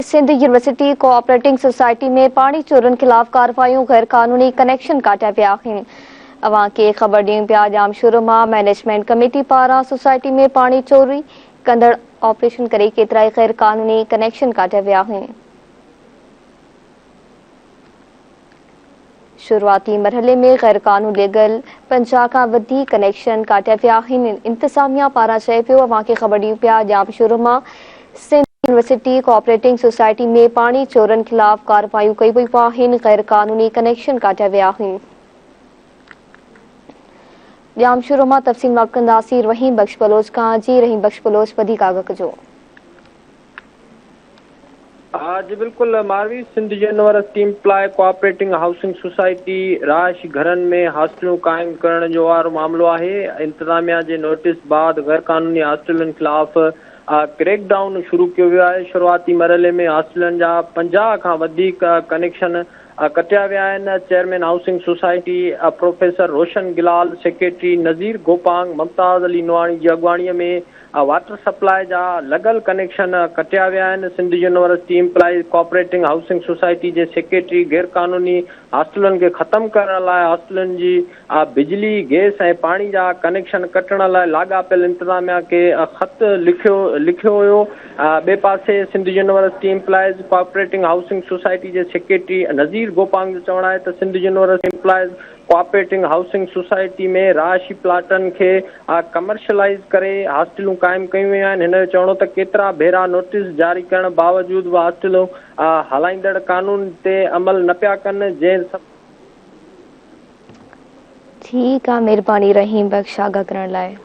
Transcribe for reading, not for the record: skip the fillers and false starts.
Sindh university cooperating society में पानी चोरनि खिलाफ कार्रवाइयों गैर कानूनी कनेक्शन काटिया पिया आहिनि। अवां खे ख़बर ॾियूं पिया जामशोर मां मैनेजमेंट कमेटी पारां सोसाइटी में पानी चोरी कंदड़ ऑपरेशन करे केतिरा ई गैर कानूनी कनेक्शन काटिया विया आहिनि। शुरुआती मरहले में गैर कानून लेगल 50 खां वधीक कनेक्शन काटिया पिया आहिनि। इंतज़ामिया पारां चयो पियो अवां खे ख़बर ॾियूं पिया जामशोर मां सिंध यूनिवर्सिटी कोऑपरेटिंग सोसाइटी में पानी चोरनि खिलाफ कार्रवाइयूं कई वयूं आहिनि। गैर कानूनी कनेक्शन काटिया विया आहिनि। जामशोर मां तफ़सील कंदासीं रहीम बख्श बलोच खां। जी रहीम बख्श बलोच, वधीक आगाह कजो। जी बिल्कुल Marvi, Sindh university employ cooperating housing society राश घरनि में हॉस्टलूं क़ाइमु करण जो वारो मामलो आहे। इंतज़ामिया जे नोटिस बाद गैर कानूनी हॉस्टलनि खिलाफ़ क्रैकडाउन शुरू कयो वियो आहे। शुरुआती मरहले में हॉस्टलनि जा 50 खां वधीक कनेक्शन कटिया विया आहिनि। Chairman housing society professor Roshan Gilal, secretary Nazir Gopang, Mumtaz Ali Nawani जी अॻुवाणीअ में वाटर सप्लाई जा लॻल कनेक्शन कटिया विया आहिनि। Sindh university employ cooperating housing society जे सेक्रेटरी गैर कानूनी हॉस्टलनि खे ख़तमु करण लाइ हॉस्टलनि जी बिजली, गैस ऐं पाणी जा कनेक्शन कटण लाइ लाॻापियल इंतज़ामिया खे ख़त लिखियो हुयो। ॿिए पासे Sindh university employees cooperating housing society जे सेक्रेटरी नज़ीर गोपांग जो चवणु आहे त Sindh university employees cooperating housing society में राशि प्लाटनि खे कमर्शलाइज़ करे हॉस्टलूं क़ाइमु कयूं वियूं आहिनि। हिन जो चवणो त केतिरा भेरा नोटिस जारी करण बावजूदि उहा हॉस्टलूं हलाईंदड़ कानून ते अमल न पिया कनि। ठीकु आहे, महिरबानी रहीम बख्श आगाह करण लाइ।